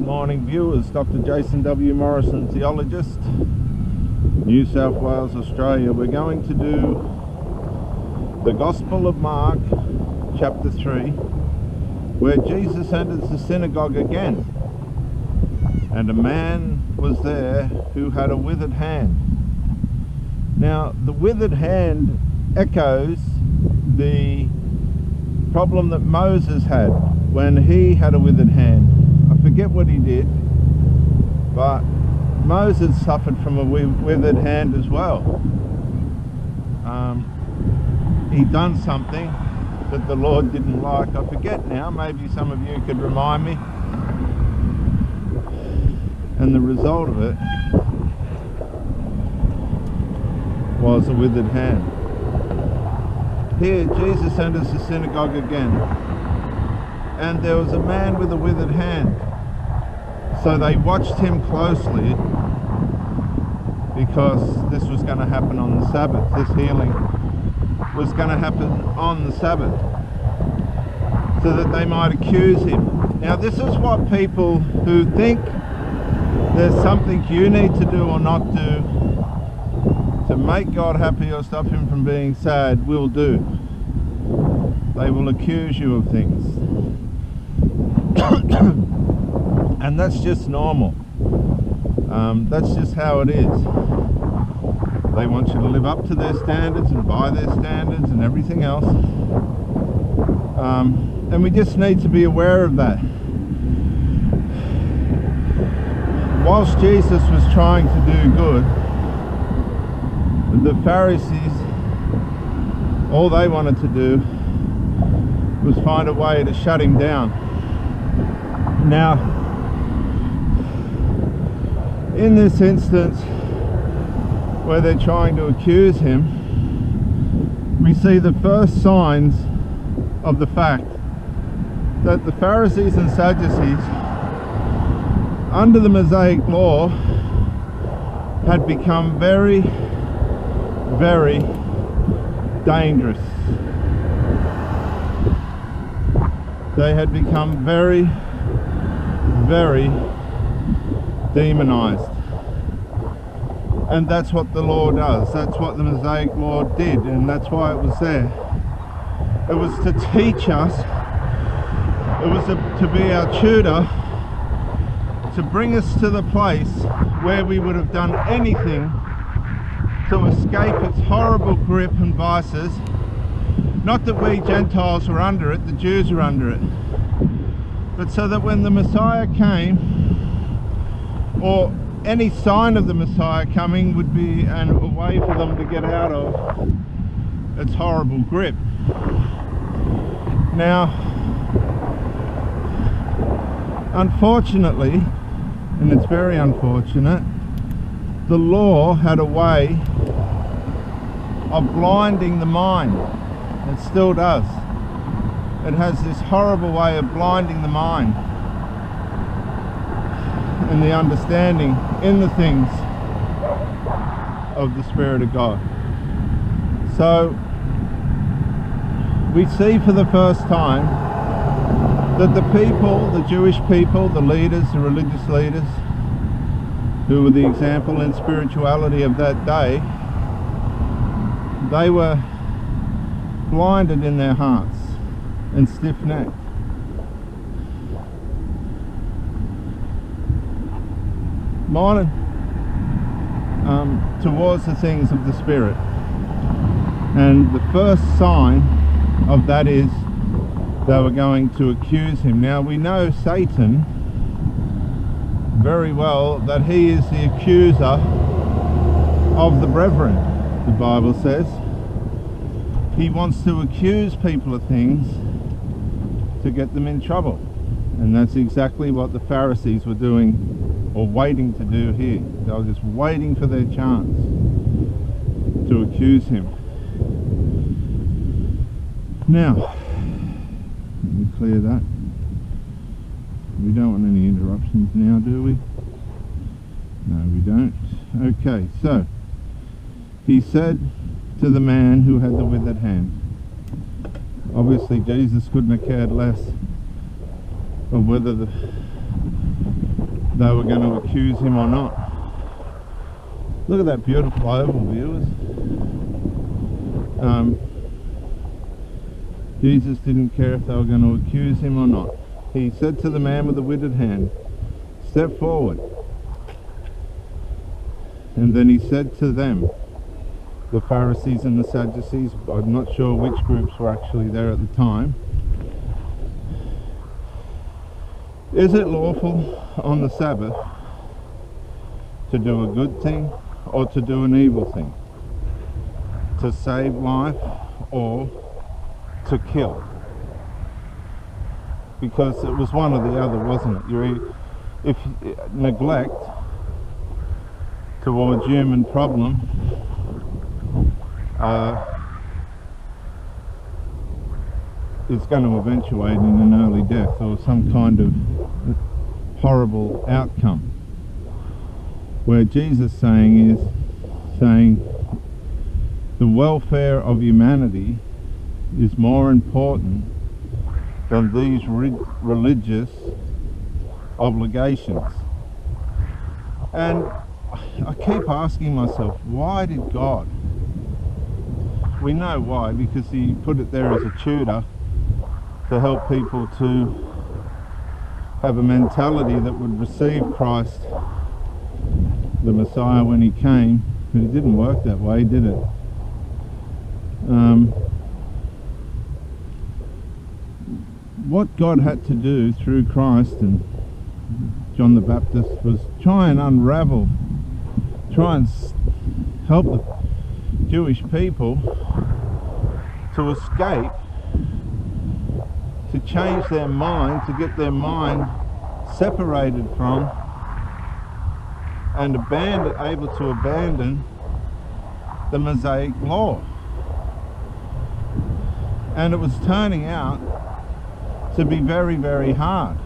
morning viewers, Dr. Jason W. Morrison, theologist, New South Wales, Australia. We're going to do the Gospel of Mark, chapter 3, where Jesus enters the synagogue again, and a man was there who had a withered hand. Now, the withered hand echoes the problem that Moses had when he had a withered hand. I forget what he did, but Moses suffered from a withered hand as well. He'd done something that the Lord didn't like. I forget now, maybe some of you could remind me. And the result of it was a withered hand. Here Jesus enters the synagogue again, and there was a man with a withered hand. So they watched him closely because this was going to happen on the Sabbath. This healing was going to happen on the Sabbath, so that they might accuse him. Now, this is what people who think there's something you need to do or not do to make God happy or stop him from being sad will do. They will accuse you of things. And that's just normal. That's just how it is. They want you to live up to their standards and by their standards and everything else. And we just need to be aware of that. Whilst Jesus was trying to do good, the Pharisees, all they wanted to do was find a way to shut him down. Now, in this instance where they're trying to accuse him, we see the first signs of the fact that the Pharisees and Sadducees, under the Mosaic law, had become very, very dangerous. They had become very, very demonized. And that's what the law does. That's what the Mosaic law did, and that's why it was there. It was to teach us, it was to be our tutor, to bring us to the place where we would have done anything to escape its horrible grip and vices. Not that we Gentiles were under it, the Jews were under it, but so that when the Messiah came, or any sign of the Messiah coming, would be a way for them to get out of its horrible grip. Now, unfortunately, and it's very unfortunate, the law had a way of blinding the mind. It still does. It has this horrible way of blinding the mind and the understanding in the things of the Spirit of God. So we see for the first time that the people, the Jewish people, the leaders, the religious leaders, who were the example in spirituality of that day, they were blinded in their hearts and stiff-necked. Minded towards the things of the Spirit. And the first sign of that is they were going to accuse him. Now, we know Satan very well, that he is the accuser of the brethren, the Bible says. He wants to accuse people of things to get them in trouble. And that's exactly what the Pharisees were doing, or waiting to do here. They were just waiting for their chance to accuse him. Now, let me clear that. We don't want any interruptions now, do we? No, we don't. Okay, so he said to the man who had the withered hand. Obviously Jesus couldn't have cared less of whether they were going to accuse him or not. Look at that beautiful oval, viewers. Jesus didn't care if they were going to accuse him or not. He said to the man with the withered hand, "Step forward." And then he said to them, the Pharisees and the Sadducees, I'm not sure which groups were actually there at the time, "Is it lawful on the Sabbath to do a good thing or to do an evil thing? To save life or to kill?" Because it was one or the other, wasn't it? If neglect towards human problem is going to eventuate in an early death or some kind of horrible outcome. Where Jesus is saying the welfare of humanity is more important than these religious obligations. And I keep asking myself, why did God? We know why, because he put it there as a tutor to help people to have a mentality that would receive Christ, the Messiah, when he came. But it didn't work that way, did it? What God had to do through Christ and John the Baptist was try and unravel, try and help the Jewish people to escape, to change their mind, to get their mind separated from and able to abandon the Mosaic law. And it was turning out to be very, very hard.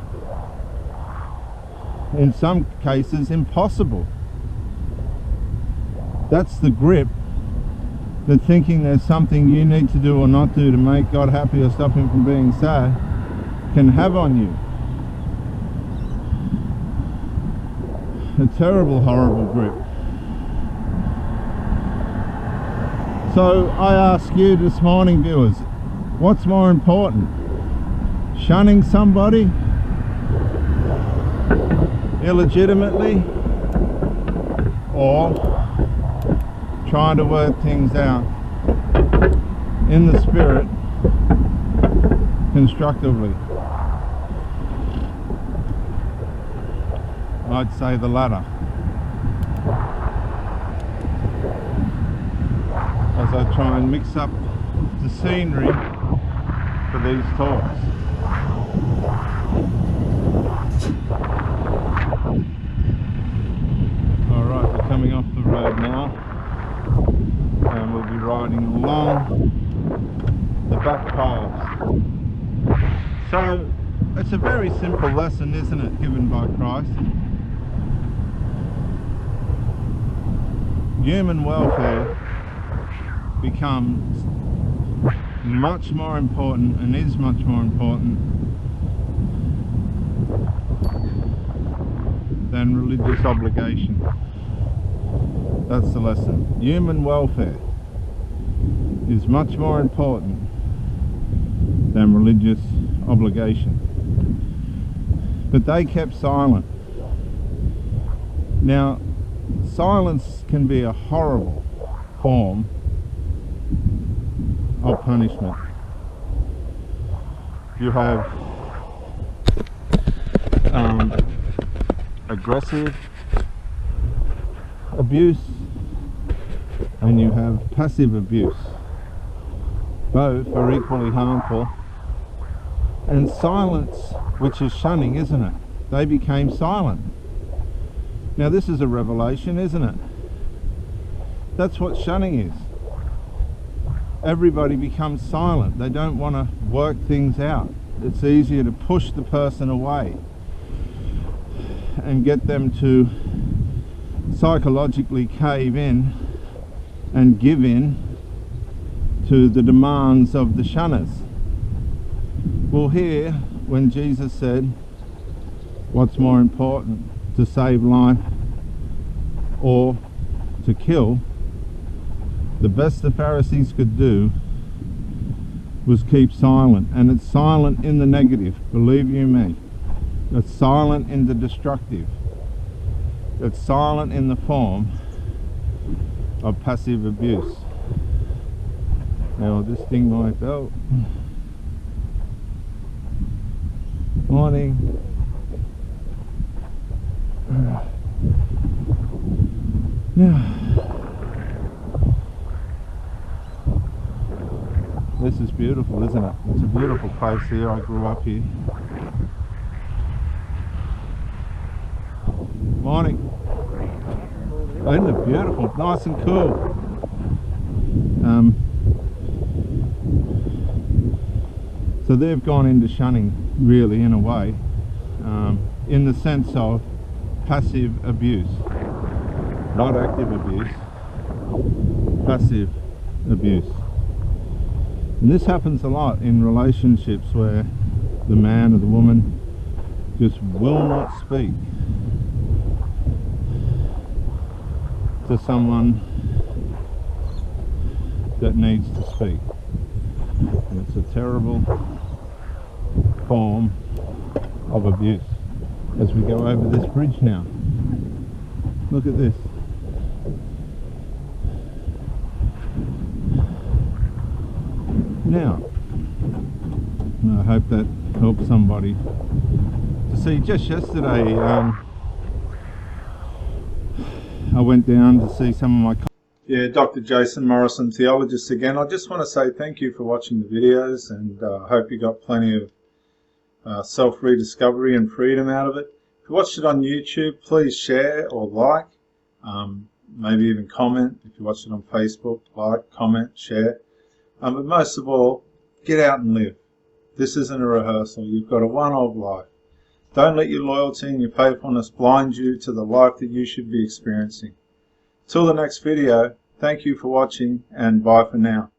In some cases, impossible. That's the grip that thinking there's something you need to do or not do to make God happy or stop him from being sad can have on you. A terrible, horrible grip. So I ask you this morning, viewers, what's more important? Shunning somebody illegitimately or trying to work things out in the spirit constructively? I'd say the latter, as I try and mix up the scenery for these talks. Alright, we're coming off the road now and we'll be riding along the back paths. So it's a very simple lesson, isn't it, given by Christ? Human welfare becomes much more important and is much more important than religious obligation. That's the lesson. Human welfare is much more important than religious obligation. But they kept silent. Now, silence can be a horrible form of punishment. You have aggressive abuse and you have passive abuse. Both are equally harmful. And silence, which is shunning, isn't it? They became silent. Now this is a revelation, isn't it? That's what shunning is. Everybody becomes silent. They don't want to work things out. It's easier to push the person away and get them to psychologically cave in and give in to the demands of the shunners. Well, here, when Jesus said, what's more important, to save life or to kill, the best the Pharisees could do was keep silent. And it's silent in the negative, believe you me. It's silent in the destructive. It's silent in the form of passive abuse. Now I'll just sting my belt. Morning. Yeah. This is beautiful, isn't it? It's a beautiful place here. I grew up here. Morning. Isn't it beautiful? Nice and cool. So they've gone into shunning, really, in a way, in the sense of passive abuse, not active abuse, passive abuse. And this happens a lot in relationships where the man or the woman just will not speak to someone that needs to speak. And it's a terrible form of abuse. As we go over this bridge now, look at this. Now, I hope that helps somebody to see. Just yesterday I went down to see some of my Dr. Jason Morrison, theologist again. I just want to say thank you for watching the videos, and I hope you got plenty of self-rediscovery and freedom out of it. If you watched it on YouTube, please share or like, maybe even comment. If you watched it on Facebook, like, comment, share. But most of all, get out and live. This isn't a rehearsal. You've got a one-off life. Don't let your loyalty and your faithfulness blind you to the life that you should be experiencing. Till the next video, thank you for watching, and bye for now.